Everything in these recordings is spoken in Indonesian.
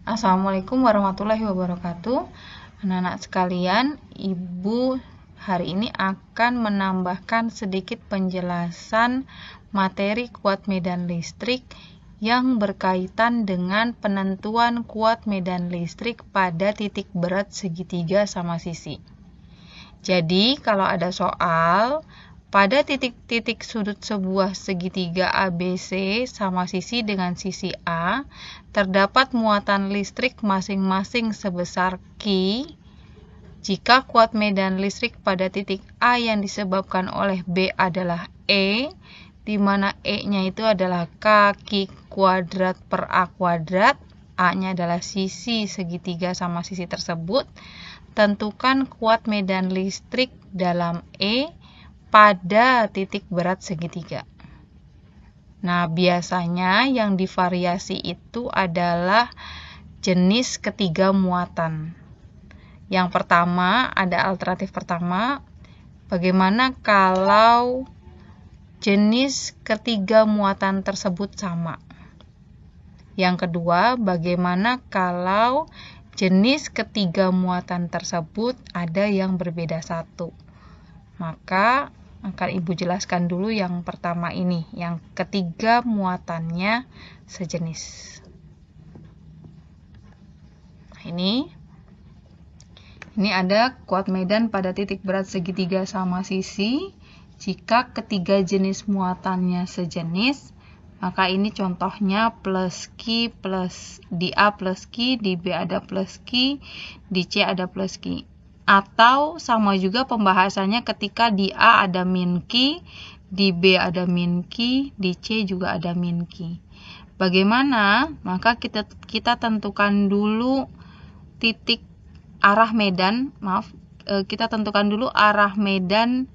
Assalamualaikum warahmatullahi wabarakatuh. Anak-anak sekalian, Ibu hari ini akan menambahkan sedikit penjelasan materi kuat medan listrik yang berkaitan dengan penentuan kuat medan listrik pada titik berat segitiga sama sisi. Jadi, kalau ada soal, pada titik-titik sudut sebuah segitiga ABC sama sisi dengan sisi A, terdapat muatan listrik masing-masing sebesar Q. Jika kuat medan listrik pada titik A yang disebabkan oleh B adalah E, di mana E-nya itu adalah K kuadrat per A kuadrat, A-nya adalah sisi segitiga sama sisi tersebut, tentukan kuat medan listrik dalam E pada titik berat segitiga. Nah, biasanya yang divariasi itu adalah jenis ketiga muatan. Yang pertama, ada alternatif pertama, bagaimana kalau jenis ketiga muatan tersebut sama. Yang kedua, bagaimana kalau jenis ketiga muatan tersebut ada yang berbeda satu. Maka akan Ibu jelaskan dulu yang pertama ini, yang ketiga muatannya sejenis. Nah, ini ada kuat medan pada titik berat segitiga sama sisi. Jika ketiga jenis muatannya sejenis, maka ini contohnya plus Q plus di A plus Q, di B ada plus Q, di C ada plus Q. Atau sama juga pembahasannya ketika di A ada min Q, di B ada min Q, di C juga ada min Q. Bagaimana? Maka kita tentukan dulu titik arah medan, kita tentukan dulu arah medan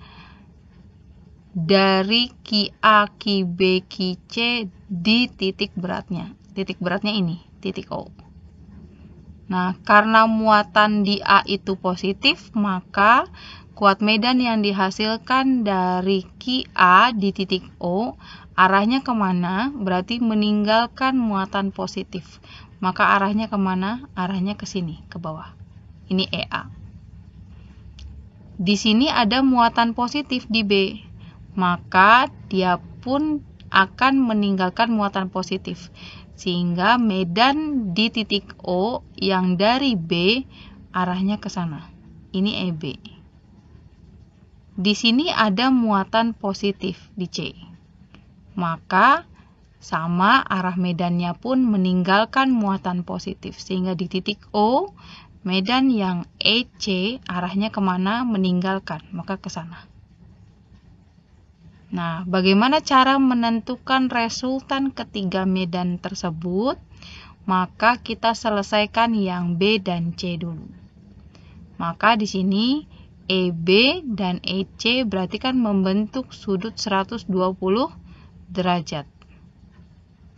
dari QA, QB, QC di titik beratnya. Titik beratnya ini, titik O. Nah, karena muatan di A itu positif, maka kuat medan yang dihasilkan dari QA di titik O, arahnya kemana? Berarti meninggalkan muatan positif. Maka arahnya kemana? Arahnya ke sini, ke bawah. Ini EA. Di sini ada muatan positif di B, maka dia pun akan meninggalkan muatan positif. Sehingga medan di titik O yang dari B arahnya ke sana. Ini EB. Di sini ada muatan positif di C. Maka sama arah medannya pun meninggalkan muatan positif. Sehingga di titik O medan yang EC arahnya kemana? Meninggalkan. Maka ke sana. Nah, bagaimana cara menentukan resultan ketiga medan tersebut? Maka kita selesaikan yang B dan C dulu. Maka di sini EB dan EC berarti kan membentuk sudut 120 derajat.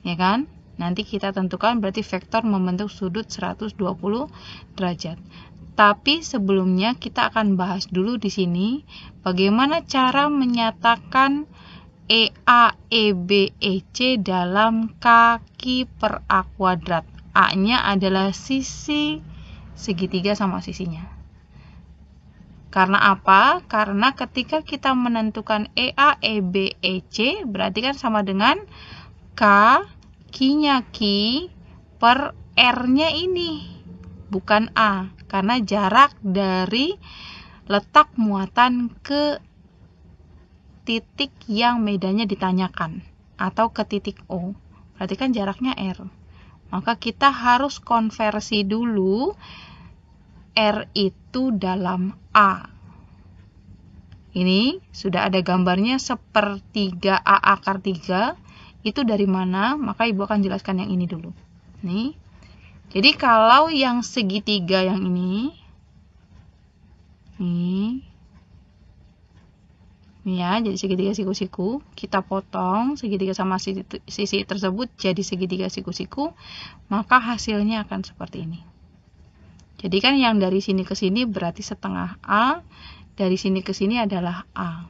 Ya kan? Nanti kita tentukan berarti vektor membentuk sudut 120 derajat. Tapi sebelumnya kita akan bahas dulu di sini bagaimana cara menyatakan EA, EB, EC dalam kaki per A kuadrat. A-nya adalah sisi segitiga sama sisinya. Karena apa? Karena ketika kita menentukan EA, EB, EC berarti kan sama dengan K, Q-nya Q per R-nya ini. Bukan A, karena jarak dari letak muatan ke titik yang medannya ditanyakan atau ke titik O. Berarti kan jaraknya R. Maka kita harus konversi dulu R itu dalam A. Ini sudah ada gambarnya sepertiga A akar 3. Itu dari mana? Maka Ibu akan jelaskan yang ini dulu. Nih. Jadi kalau yang segitiga yang ini ya, jadi segitiga siku-siku, kita potong segitiga sama sisi tersebut jadi segitiga siku-siku, maka hasilnya akan seperti ini. Jadi kan yang dari sini ke sini berarti setengah A, dari sini ke sini adalah A.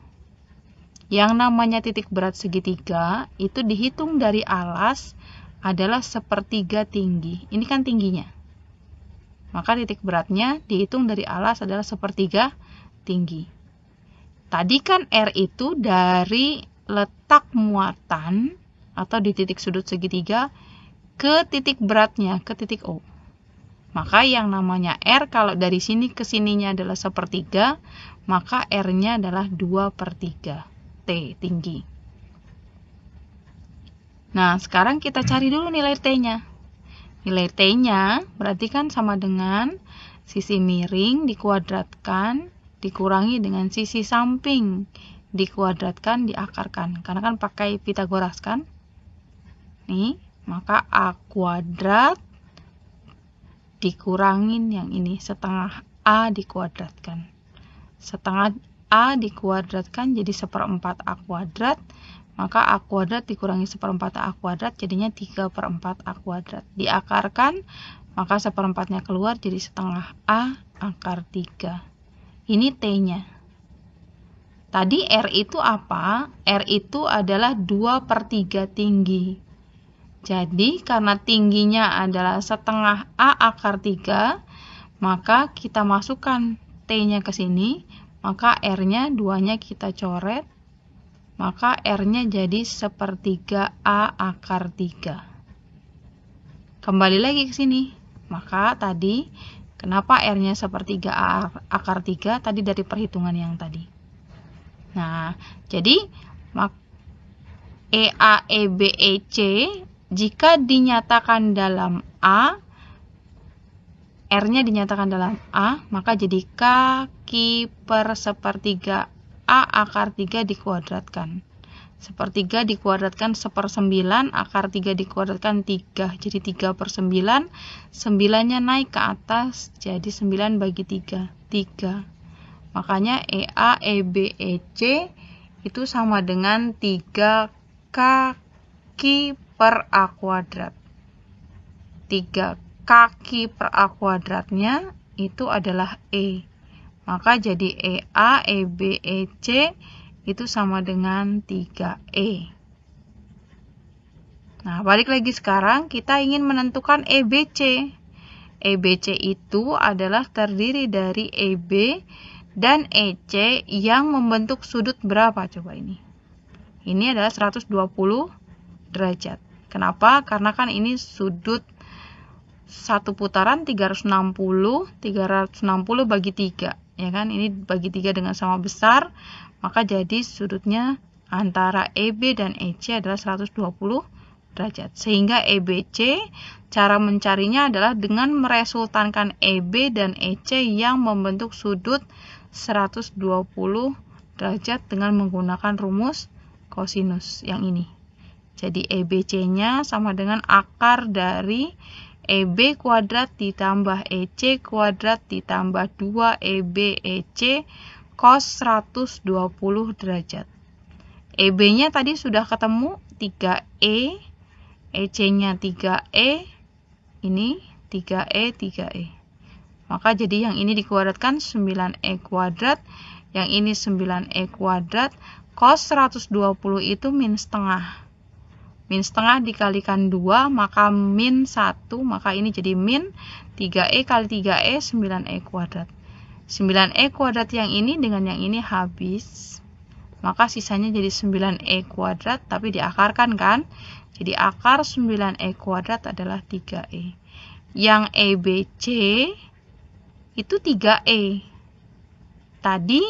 Yang namanya titik berat segitiga itu dihitung dari alas adalah sepertiga tinggi. Ini kan tingginya. Maka titik beratnya dihitung dari alas adalah sepertiga tinggi. Tadi kan R itu dari letak muatan atau di titik sudut segitiga ke titik beratnya, ke titik O. Maka yang namanya R kalau dari sini ke sininya adalah sepertiga, maka R-nya adalah 2/3 T tinggi. Nah, sekarang kita cari dulu nilai T-nya. Nilai T-nya berarti kan sama dengan sisi miring dikuadratkan dikurangi dengan sisi samping dikuadratkan diakarkan. Karena kan pakai Pitagoras kan? Nih, maka A kuadrat dikurangin yang ini setengah A dikuadratkan. Setengah A dikuadratkan jadi 1/4 A kuadrat. Maka A kuadrat dikurangi 1/4 A kuadrat jadinya 3/4 A kuadrat. Diakarkan, maka 1/4-nya keluar jadi setengah A akar 3. Ini T-nya. Tadi R itu apa? R itu adalah 2/3 tinggi. Jadi karena tingginya adalah setengah A akar 3, maka kita masukkan T-nya ke sini, maka R-nya 2-nya kita coret. Maka R-nya jadi 1/3 A akar 3. Kembali lagi ke sini. Maka tadi, kenapa R-nya 1/3 A akar 3? Tadi dari perhitungan yang tadi. Nah, jadi EA, EB, EC, jika dinyatakan dalam A, R-nya dinyatakan dalam A, maka jadi kaki per 1/3 A akar 3 dikuadratkan. 1/3 dikuadratkan 1/9, akar 3 dikuadratkan 3. Jadi 3/9, 9-nya naik ke atas, jadi 9/3, 3. Makanya EA, EB, EC itu sama dengan 3 kaki per A kuadrat. 3 kaki per A kuadratnya itu adalah E. Maka jadi EA, EB, EC itu sama dengan 3E. Nah, balik lagi sekarang kita ingin menentukan EBC. EBC itu adalah terdiri dari EB dan EC yang membentuk sudut berapa coba ini? Ini adalah 120 derajat. Kenapa? Karena kan ini sudut satu putaran 360 bagi 3. Ya kan, ini bagi 3 dengan sama besar, maka jadi sudutnya antara EB dan EC adalah 120 derajat. Sehingga EBC, cara mencarinya adalah dengan meresultankan EB dan EC yang membentuk sudut 120 derajat dengan menggunakan rumus kosinus yang ini. Jadi EBC-nya sama dengan akar dari EB kuadrat ditambah EC kuadrat ditambah 2EB EC cos 120 derajat. EB-nya tadi sudah ketemu 3E, EC-nya 3E, ini 3E, 3E. Maka jadi yang ini dikuadratkan 9E kuadrat, yang ini 9E kuadrat, cos 120 itu min setengah. Min setengah dikalikan 2, maka min 1, maka ini jadi min 3E kali 3E, 9E kuadrat. 9E kuadrat yang ini dengan yang ini habis, maka sisanya jadi 9E kuadrat, tapi diakarkan kan? Jadi akar 9E kuadrat adalah 3E. Yang EBC itu 3E. Tadi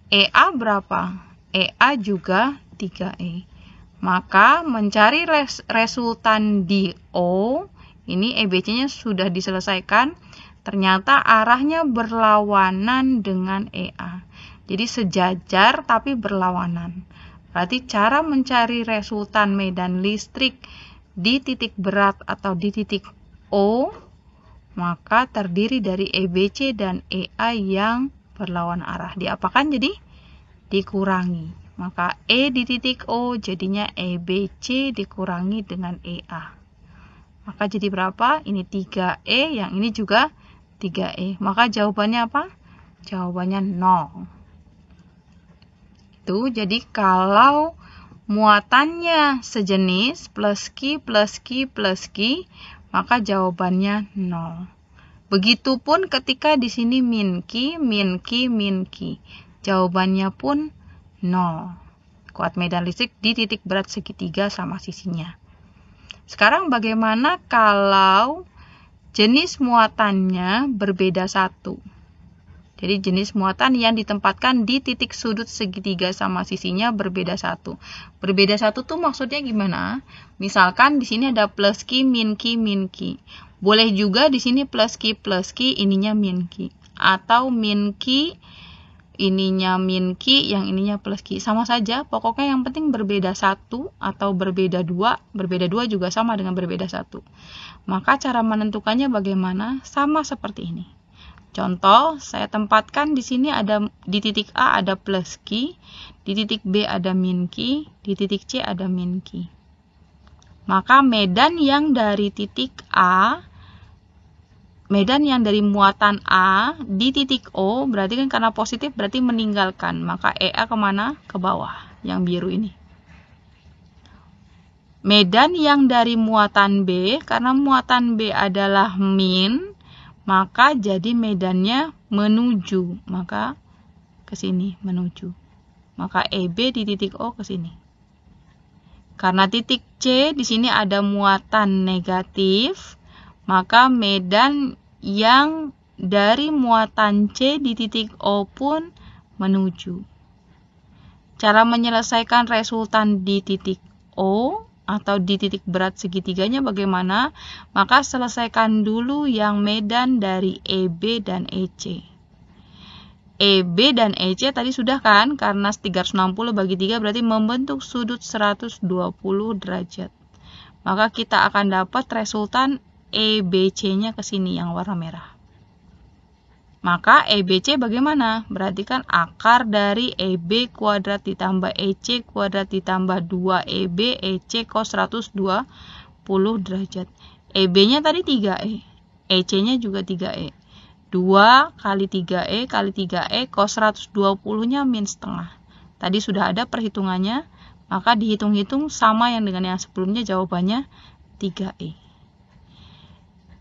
EA berapa? EA juga 3E. Maka mencari resultan di O, ini EBC-nya sudah diselesaikan, ternyata arahnya berlawanan dengan EA. Jadi sejajar tapi berlawanan. Berarti cara mencari resultan medan listrik di titik berat atau di titik O, maka terdiri dari EBC dan EA yang berlawan arah. Diapakan jadi? Dikurangi. Maka E di titik O jadinya EBC dikurangi dengan EA. Maka jadi berapa? Ini 3E, yang ini juga 3E. Maka jawabannya apa? Jawabannya 0. Itu jadi kalau muatannya sejenis plus Q plus Q plus Q, maka jawabannya 0. Begitupun ketika di sini min Q, min Q, min Q. Jawabannya pun 0. Kuat medan listrik di titik berat segitiga sama sisinya. Sekarang bagaimana kalau jenis muatannya berbeda 1? Jadi jenis muatan yang ditempatkan di titik sudut segitiga sama sisinya berbeda 1. Berbeda 1 tuh maksudnya gimana? Misalkan di sini ada plus Q, min Q, min Q. Boleh juga di sini plus Q, ininya min Q. Atau min Q, ininya min Q, yang ininya plus Q. Sama saja, pokoknya yang penting berbeda 1 atau berbeda 2. Berbeda 2 juga sama dengan berbeda 1. Maka cara menentukannya bagaimana? Sama seperti ini. Contoh, saya tempatkan di sini ada di titik A ada plus Q, di titik B ada min Q, di titik C ada min Q. Maka medan yang dari titik A, medan yang dari muatan A di titik O, berarti kan karena positif berarti meninggalkan. Maka EA kemana? Ke bawah, yang biru ini. Medan yang dari muatan B, karena muatan B adalah min, maka jadi medannya menuju, maka ke sini menuju. Maka EB di titik O ke sini. Karena titik C di sini ada muatan negatif, maka medan yang dari muatan C di titik O pun menuju. Cara menyelesaikan resultan di titik O atau di titik berat segitiganya bagaimana? Maka selesaikan dulu yang medan dari EB dan EC. EB dan EC tadi sudah kan? Karena 360 bagi 3 berarti membentuk sudut 120 derajat. Maka kita akan dapat resultan EBC-nya ke sini yang warna merah. Maka EBC bagaimana? Berarti kan akar dari EB kuadrat ditambah EC kuadrat ditambah 2EB EC cos 120 derajat. EB-nya tadi 3E. EC-nya juga 3E. 2 kali 3E kali 3E cos 120-nya min setengah. Tadi sudah ada perhitungannya, maka dihitung-hitung sama yang dengan yang sebelumnya, jawabannya 3E.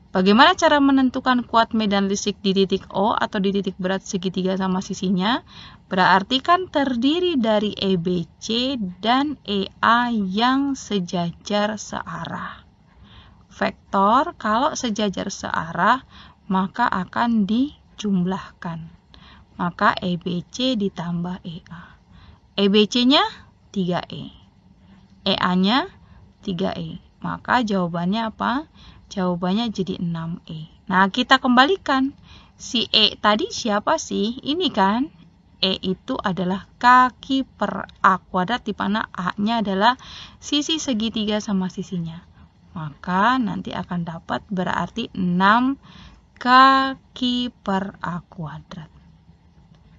Bagaimana cara menentukan kuat medan listrik di titik O atau di titik berat segitiga sama sisinya? Berarti kan terdiri dari EBC dan EA yang sejajar searah. Vektor kalau sejajar searah maka akan dijumlahkan. Maka EBC ditambah EA. EBC-nya 3E. EA-nya 3E. Maka jawabannya apa? Jawabannya jadi 6E. Nah, kita kembalikan. Si E tadi siapa sih? Ini kan. E itu adalah kaki per A kuadrat, di mana A-nya adalah sisi segitiga sama sisinya. Maka nanti akan dapat berarti 6 kaki per A kuadrat.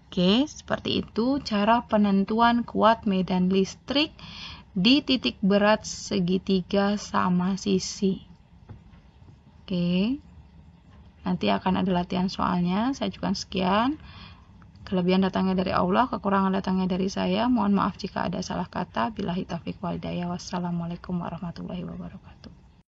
Oke, seperti itu cara penentuan kuat medan listrik di titik berat segitiga sama sisi. Oke, nanti akan ada latihan soalnya. Saya juga sekian. Kelebihan datangnya dari Allah, kekurangan datangnya dari saya. Mohon maaf jika ada salah kata. Billahi taufiq wal hidayah. Wassalamualaikum warahmatullahi wabarakatuh.